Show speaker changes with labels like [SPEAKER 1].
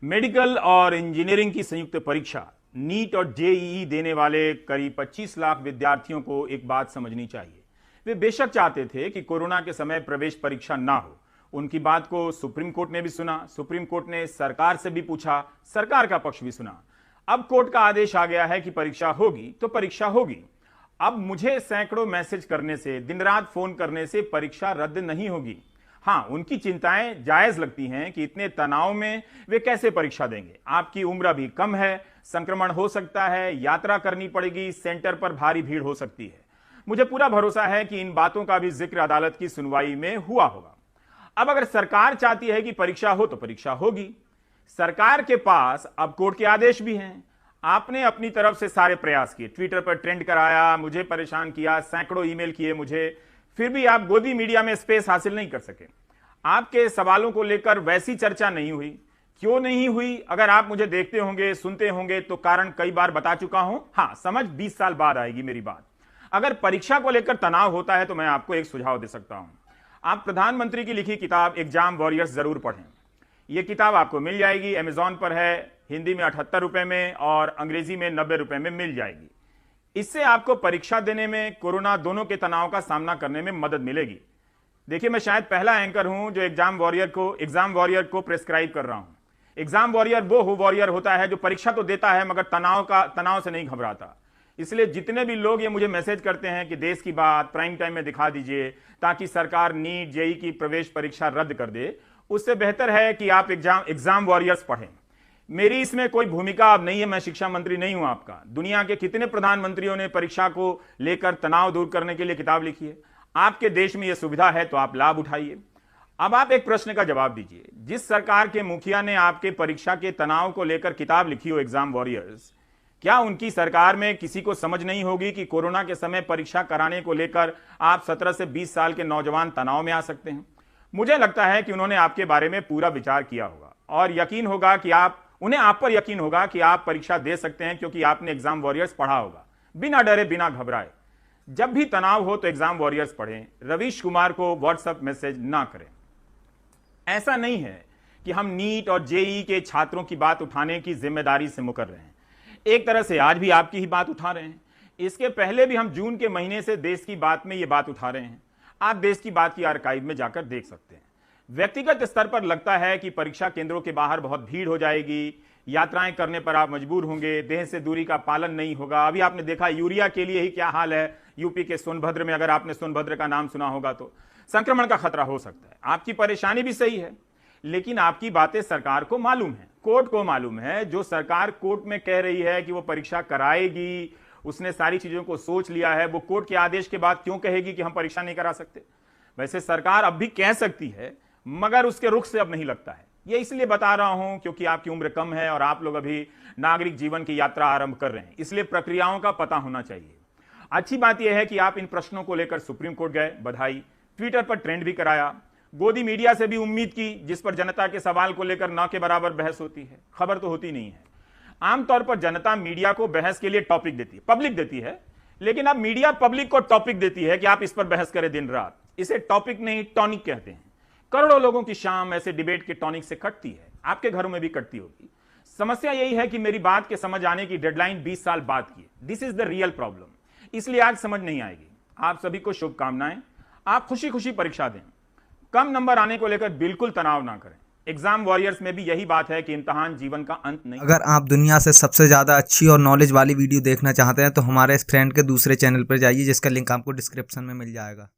[SPEAKER 1] Medical और engineering की संयुक्त परीक्षा नीट और जेईई देने वाले करीब 25 लाख विद्यार्थियों को एक बात समझनी चाहिए। वे बेशक चाहते थे कि कोरोना के समय प्रवेश परीक्षा ना हो। उनकी बात को सुप्रीम कोर्ट ने भी सुना, सुप्रीम कोर्ट ने सरकार से भी पूछा, सरकार का पक्ष भी सुना। अब कोर्ट का आदेश आ गया है कि परीक्षा होगी तो परीक्षा होगी। अब मुझे सैकड़ों मैसेज करने से, दिन रात फोन करने से परीक्षा रद्द नहीं होगी। हां, उनकी चिंताएं जायज लगती हैं कि इतने तनाव में वे कैसे परीक्षा देंगे। आपकी उम्र अभी कम है, संक्रमण हो सकता है, यात्रा करनी पड़ेगी, सेंटर पर भारी भीड़ हो सकती है। मुझे पूरा भरोसा है कि इन बातों का भी जिक्र अदालत की सुनवाई में हुआ होगा। अब अगर सरकार चाहती है कि परीक्षा हो तो परीक्षा होगी। सरकार के पास अब कोर्ट के आदेश भी हैं। आपने अपनी तरफ से सारे प्रयास किए, ट्विटर पर ट्रेंड कराया, मुझे परेशान किया, सैकड़ों ईमेल किए मुझे, फिर भी आप गोदी मीडिया में स्पेस हासिल नहीं कर सके। आपके सवालों को लेकर वैसी चर्चा नहीं हुई। क्यों नहीं हुई? अगर आप मुझे देखते होंगे, सुनते होंगे तो कारण कई बार बता चुका हूं। हां, समझ 20 साल बाद आएगी मेरी बात। अगर परीक्षा को लेकर तनाव होता है तो मैं आपको एक सुझाव दे सकता हूं। आप प्रधानमंत्री की लिखी किताब एग्जाम वॉरियर्स जरूर पढ़ें। यह किताब आपको मिल जाएगी, अमेजॉन पर है, हिंदी में 78 रुपए में और अंग्रेजी में 90 रुपए में मिल जाएगी। इससे आपको परीक्षा देने में, कोरोना दोनों के तनाव का सामना करने में मदद मिलेगी। देखिए, मैं शायद पहला एंकर हूं जो एग्जाम वॉरियर को प्रेस्क्राइब कर रहा हूं। एग्जाम वॉरियर वो वॉरियर होता है जो परीक्षा तो देता है मगर तनाव से नहीं घबराता। इसलिए जितने भी लोग ये मुझे मैसेज करते हैं कि देश की बात प्राइम टाइम में दिखा दीजिए ताकि सरकार नीट जेईई की प्रवेश परीक्षा रद्द कर दे, उससे बेहतर है कि आप एग्जाम वॉरियर्स पढ़ें। मेरी इसमें कोई भूमिका अब नहीं है, मैं शिक्षा मंत्री नहीं हूं आपका। दुनिया के कितने प्रधानमंत्रियों ने परीक्षा को लेकर तनाव दूर करने के लिए किताब लिखी है। आपके देश में यह सुविधा है तो आप लाभ उठाइए। अब आप एक प्रश्न का जवाब दीजिए। जिस सरकार के मुखिया ने आपके परीक्षा के तनाव को लेकर किताब लिखी हो एग्जाम वॉरियर्स, क्या उनकी सरकार में किसी को समझ नहीं होगी कि कोरोना के समय परीक्षा कराने को लेकर आप 17 से 20 साल के नौजवान तनाव में आ सकते हैं? मुझे लगता है कि उन्होंने आपके बारे में पूरा विचार किया होगा और यकीन होगा कि उन्हें आप पर यकीन होगा कि आप परीक्षा दे सकते हैं, क्योंकि आपने एग्जाम वॉरियर्स पढ़ा होगा। बिना डरे, बिना घबराए, जब भी तनाव हो तो एग्जाम वॉरियर्स पढ़ें। रवीश कुमार को व्हाट्सएप मैसेज ना करें। ऐसा नहीं है कि हम नीट और जेईई के छात्रों की बात उठाने की जिम्मेदारी से मुकर रहे हैं। एक तरह से आज भी आपकी ही बात उठा रहे हैं। इसके पहले भी हम जून के महीने से देश की बात में ये बात उठा रहे हैं। आप देश की बात की आर्काइव में जाकर देख सकते हैं। व्यक्तिगत स्तर पर लगता है कि परीक्षा केंद्रों के बाहर बहुत भीड़ हो जाएगी, यात्राएं करने पर आप मजबूर होंगे, देह से दूरी का पालन नहीं होगा। अभी आपने देखा यूरिया के लिए ही क्या हाल है यूपी के सोनभद्र में। अगर आपने सोनभद्र का नाम सुना होगा तो संक्रमण का खतरा हो सकता है। आपकी परेशानी भी सही है, लेकिन आपकी बातें सरकार को मालूम है, कोर्ट को मालूम है। जो सरकार कोर्ट में कह रही है कि वो परीक्षा कराएगी, उसने सारी चीजों को सोच लिया है। वो कोर्ट के आदेश के बाद क्यों कहेगी कि हम परीक्षा नहीं करा सकते? वैसे सरकार अब भी कह सकती है, मगर उसके रुख से अब नहीं लगता है। ये इसलिए बता रहा हूं क्योंकि आपकी उम्र कम है और आप लोग अभी नागरिक जीवन की यात्रा आरंभ कर रहे हैं, इसलिए प्रक्रियाओं का पता होना चाहिए। अच्छी बात यह है कि आप इन प्रश्नों को लेकर सुप्रीम कोर्ट गए, बधाई। ट्विटर पर ट्रेंड भी कराया, गोदी मीडिया से भी उम्मीद की, जिस पर जनता के सवाल को लेकर न के बराबर बहस होती है। खबर तो होती नहीं है। आमतौर पर जनता मीडिया को बहस के लिए टॉपिक देती है, पब्लिक देती है, लेकिन अब मीडिया पब्लिक को टॉपिक देती है कि आप इस पर बहस करें दिन रात। इसे टॉपिक नहीं, टॉनिक कहते हैं। करोड़ों लोगों की शाम ऐसे डिबेट के टॉनिक से कटती है। आपके घरों में भी कटती होगी। समस्या यही है कि मेरी बात के समझ आने की डेडलाइन 20 साल बाद की है। This is the real problem, इसलिए आज समझ नहीं आएगी। आप सभी को शुभकामनाएं। आप खुशी खुशी परीक्षा दें। कम नंबर आने को लेकर बिल्कुल तनाव ना करें। एग्जाम वॉरियर्स में भी यही बात है कि इम्तिहान जीवन का अंत नहीं।
[SPEAKER 2] अगर आप दुनिया से सबसे ज़्यादा अच्छी और नॉलेज वाली वीडियो देखना चाहते हैं तो हमारे इस फ्रेंड के दूसरे चैनल पर जाइए, जिसका लिंक आपको डिस्क्रिप्शन में मिल जाएगा।